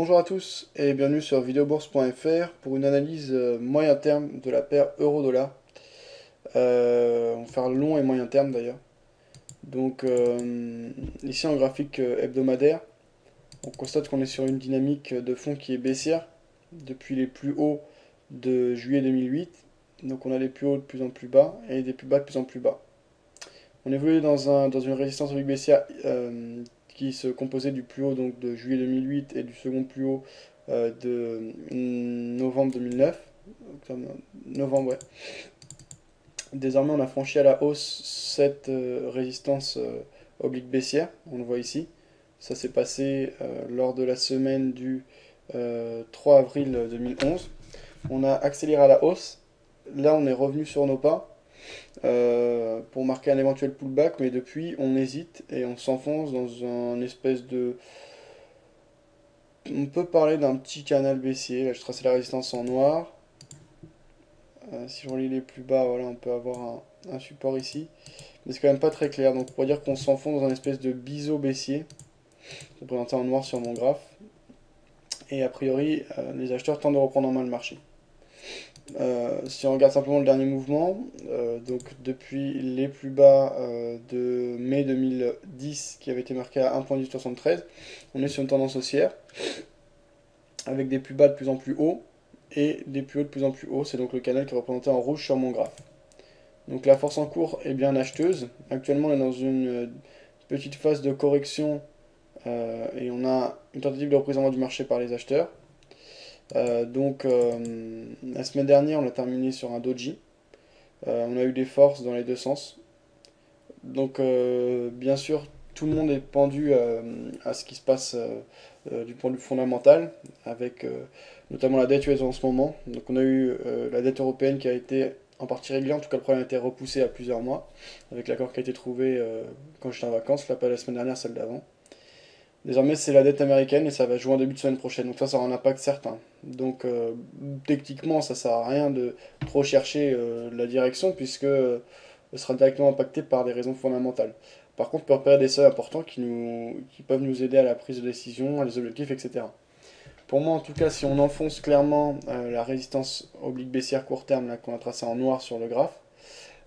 Bonjour à tous et bienvenue sur videobourse.fr pour une analyse moyen terme de la paire euro-dollar. On va faire long et moyen terme d'ailleurs. Donc ici en graphique hebdomadaire, on constate qu'on est sur une dynamique de fond qui est baissière depuis les plus hauts de juillet 2008. Donc on a des plus hauts de plus en plus bas et des plus bas de plus en plus bas. On évolue dans une résistance oblique baissière qui se composait du plus haut donc, de juillet 2008 et du second plus haut de novembre 2009. Novembre, ouais. Désormais, on a franchi à la hausse cette résistance oblique baissière, on le voit ici. Ça s'est passé lors de la semaine du 3 avril 2011. On a accéléré à la hausse. Là, on est revenu sur nos pas pour marquer un éventuel pullback, mais depuis on hésite et on s'enfonce dans un espèce de... On peut parler d'un petit canal baissier. Là je traçais la résistance en noir. Si je relis les plus bas, voilà, on peut avoir un support ici. Mais c'est quand même pas très clair, donc on pourrait dire qu'on s'enfonce dans un espèce de biseau baissier, représenté en noir sur mon graphe. Et a priori, les acheteurs tentent de reprendre en main le marché. Si on regarde simplement le dernier mouvement, donc depuis les plus bas de mai 2010 qui avait été marqué à 1,1873, on est sur une tendance haussière avec des plus bas de plus en plus hauts et des plus hauts de plus en plus hauts. C'est donc le canal qui est représenté en rouge sur mon graphe. Donc la force en cours est bien acheteuse. Actuellement on est dans une petite phase de correction et on a une tentative de reprise en main du marché par les acheteurs. La semaine dernière, on a terminé sur un doji. On a eu des forces dans les deux sens. Donc, bien sûr, tout le monde est pendu à ce qui se passe du point de vue fondamental, avec notamment la dette US en ce moment. Donc, on a eu la dette européenne qui a été en partie réglée, en tout cas, le problème a été repoussé à plusieurs mois, avec l'accord qui a été trouvé quand j'étais en vacances, là, pas la semaine dernière, celle d'avant. Désormais, c'est la dette américaine et ça va jouer en début de semaine prochaine. Donc ça aura un impact certain. Donc techniquement, ça sert à rien de trop chercher la direction puisque ce sera directement impacté par des raisons fondamentales. Par contre, on peut repérer des seuils importants qui peuvent nous aider à la prise de décision, à les objectifs, etc. Pour moi, en tout cas, si on enfonce clairement la résistance oblique baissière court terme là qu'on a tracée en noir sur le graphe,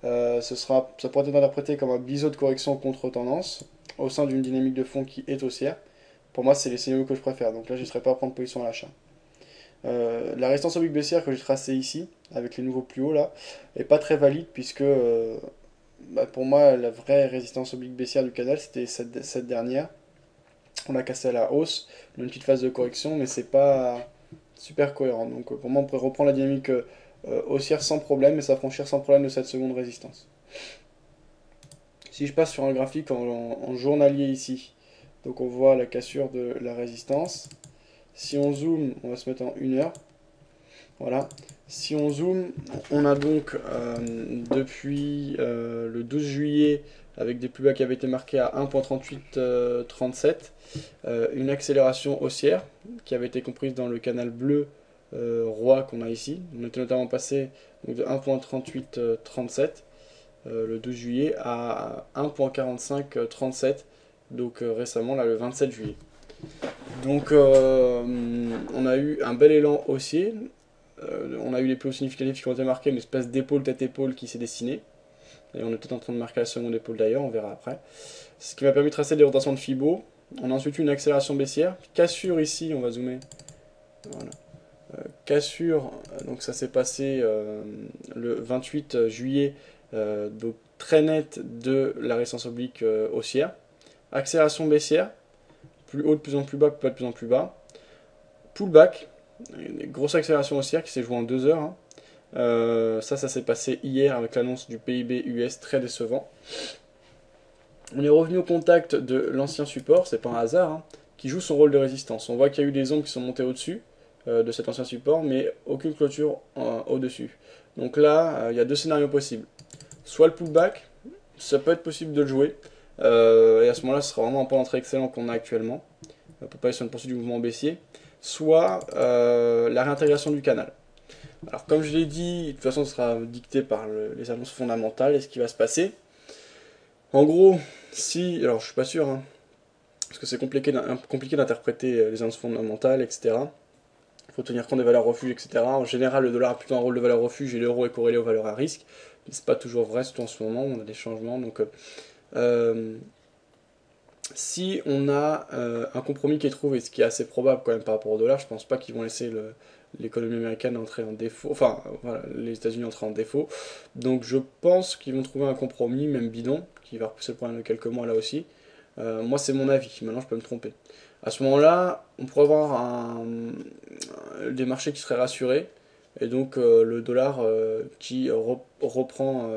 ça pourrait être interprété comme un biseau de correction contre-tendance au sein d'une dynamique de fond qui est haussière. Pour moi, c'est les scénarios que je préfère. Donc là, je ne serais pas à prendre position à l'achat. La résistance oblique baissière que j'ai tracée ici, avec les nouveaux plus hauts là, est pas très valide puisque pour moi, la vraie résistance oblique baissière du canal, c'était cette dernière. On a cassé à la hausse, on a une petite phase de correction, mais c'est pas super cohérent. Donc pour moi, on pourrait reprendre la dynamique haussière sans problème et s'affranchir sans problème de cette seconde résistance. Si je passe sur un graphique en journalier ici, donc on voit la cassure de la résistance. Si on zoome, on va se mettre en 1 heure. Voilà. Si on zoome, on a donc depuis le 12 juillet, avec des plus bas qui avaient été marqués à 1.3837, une accélération haussière qui avait été comprise dans le canal bleu roi qu'on a ici. On était notamment passé donc, de 1.3837 le 12 juillet à 1.4537 donc récemment là le 27 juillet. Donc on a eu un bel élan haussier, on a eu les plus hauts significatifs qui ont été marqués, une espèce d'épaule tête-épaule qui s'est dessinée, et on est peut-être en train de marquer la seconde épaule d'ailleurs, on verra après. Ce qui m'a permis de tracer des rotations de Fibo. On a ensuite eu une accélération baissière, cassure ici, on va zoomer, voilà. Cassure, donc ça s'est passé le 28 juillet, donc très nette de la résistance oblique haussière. Accélération baissière, plus haut de plus en plus bas, plus bas de plus en plus bas. Pullback, une grosse accélération haussière qui s'est jouée en 2 heures. Hein. Ça s'est passé hier avec l'annonce du PIB US très décevant. On est revenu au contact de l'ancien support, c'est pas un hasard, hein, qui joue son rôle de résistance. On voit qu'il y a eu des ombres qui sont montées au-dessus de cet ancien support, mais aucune clôture au-dessus. Donc là, il y a deux scénarios possibles. Soit le pullback, ça peut être possible de le jouer, et à ce moment-là, ce sera vraiment un point d'entrée excellent qu'on a actuellement, pour pas aller sur une poursuite du mouvement baissier, soit la réintégration du canal. Alors comme je l'ai dit, de toute façon, ce sera dicté par les annonces fondamentales et ce qui va se passer. En gros, si, alors je suis pas sûr, hein, parce que c'est compliqué d'interpréter les annonces fondamentales, etc. Il faut tenir compte des valeurs refuge, etc. En général, le dollar a plutôt un rôle de valeur refuge et l'euro est corrélé aux valeurs à risque. Mais c'est pas toujours vrai, surtout en ce moment, on a des changements. Donc, si on a un compromis qui est trouvé, ce qui est assez probable quand même par rapport au dollar, je pense pas qu'ils vont laisser l'économie américaine entrer en défaut, enfin voilà, les États-Unis entrer en défaut. Donc je pense qu'ils vont trouver un compromis, même bidon, qui va repousser le problème de quelques mois là aussi. Moi c'est mon avis, maintenant je peux me tromper. À ce moment-là, on pourrait avoir des marchés qui seraient rassurés, et donc le dollar qui reprend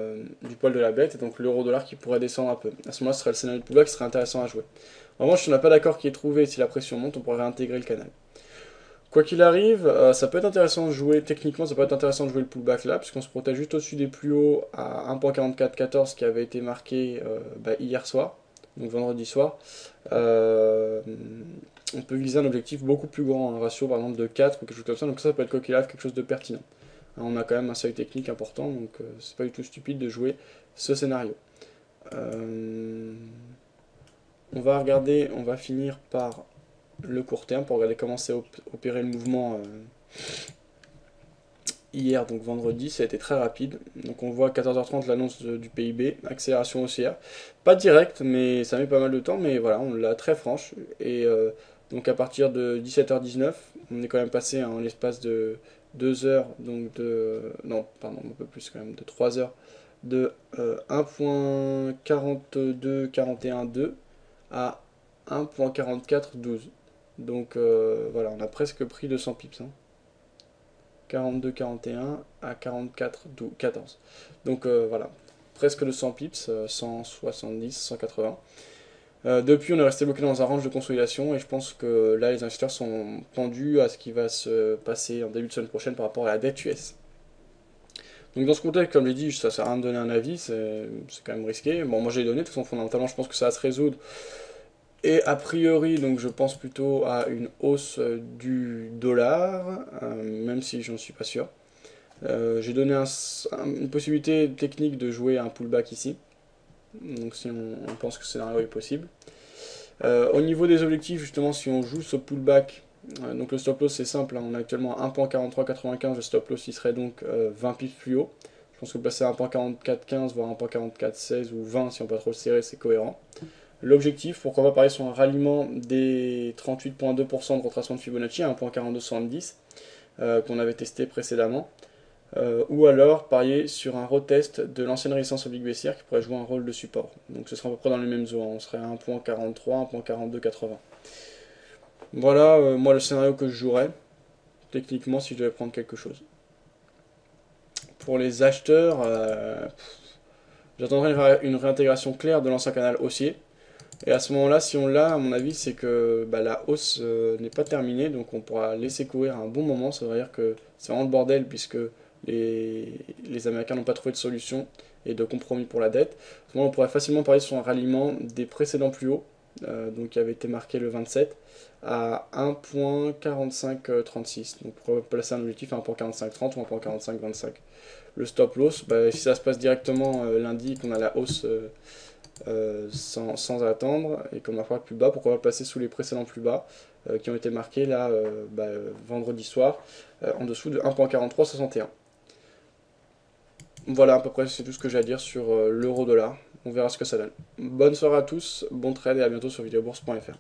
du poil de la bête, et donc l'euro-dollar qui pourrait descendre un peu. À ce moment-là, ce serait le scénario de pullback qui serait intéressant à jouer. En revanche, si on n'a pas d'accord qui est trouvé, si la pression monte, on pourrait réintégrer le canal. Quoi qu'il arrive, ça peut être intéressant de jouer, techniquement, ça peut être intéressant de jouer le pullback là, puisqu'on se protège juste au-dessus des plus hauts à 1.4414 qui avait été marqué hier soir, donc vendredi soir. On peut viser un objectif beaucoup plus grand, un ratio par exemple de 4 ou quelque chose comme ça, donc ça peut être quoi qu'il arrive quelque chose de pertinent. On a quand même un seuil technique important, donc c'est pas du tout stupide de jouer ce scénario. On va regarder, on va finir par le court terme pour regarder comment s'est opéré le mouvement hier, donc vendredi. Ça a été très rapide. Donc on voit à 14h30 l'annonce du PIB, accélération haussière. Pas direct, mais ça met pas mal de temps, mais voilà, on l'a très franche. Et donc à partir de 17h19, on est quand même passé en l'espace de 2 heures, donc de. Non, pardon, un peu plus quand même, de 3 heures, de 1.4241.2 à 1.4412. Donc voilà, on a presque pris 200 pips. Hein. 42,41 à 44,14. Donc voilà, presque 200 pips, 170, 180. Depuis, on est resté bloqué dans un range de consolidation et je pense que là, les investisseurs sont pendus à ce qui va se passer en début de semaine prochaine par rapport à la dette US. Donc dans ce contexte, comme j'ai dit, ça sert à rien de donner un avis, c'est quand même risqué. Bon, moi j'ai donné, de toute façon, fondamentalement, je pense que ça va se résoudre. Et a priori, donc je pense plutôt à une hausse du dollar, même si j'en suis pas sûr. J'ai donné une possibilité technique de jouer un pullback ici. Donc si on pense que ce scénario est possible. Au niveau des objectifs, justement, si on joue ce pullback, donc le stop loss c'est simple, hein, on a actuellement 1.4395, le stop loss il serait donc 20 pips plus haut. Je pense que passer à 1.4415, voire 1.4416 ou 20 si on peut trop le serrer, c'est cohérent. L'objectif, pourquoi pas parier sur un ralliement des 38,2% de retracement de Fibonacci à 1.4270 qu'on avait testé précédemment. Ou alors parier sur un retest de l'ancienne résistance oblique baissière qui pourrait jouer un rôle de support. Donc ce sera à peu près dans les mêmes eaux, hein. On serait à 1.43, 1.4280. Voilà, moi le scénario que je jouerais, techniquement, si je devais prendre quelque chose. Pour les acheteurs, j'attendrai une réintégration claire de l'ancien canal haussier. Et à ce moment-là, si on l'a, à mon avis, c'est que la hausse n'est pas terminée, donc on pourra laisser courir un bon moment. Ça veut dire que c'est vraiment le bordel, puisque les Américains n'ont pas trouvé de solution et de compromis pour la dette. À ce moment-là, on pourrait facilement parier sur un ralliement des précédents plus hauts, donc qui avait été marqué le 27, à 1.4536. Donc on pourrait placer un objectif à 1.4530 ou 1.4525. Le stop loss, si ça se passe directement lundi, qu'on a la hausse sans attendre et qu'on va faire plus bas, pourquoi pas passer sous les précédents plus bas qui ont été marqués là vendredi soir en dessous de 1.4361. Voilà à peu près c'est tout ce que j'ai à dire sur l'euro dollar. On verra ce que ça donne. Bonne soirée à tous, bon trade et à bientôt sur videobourse.fr.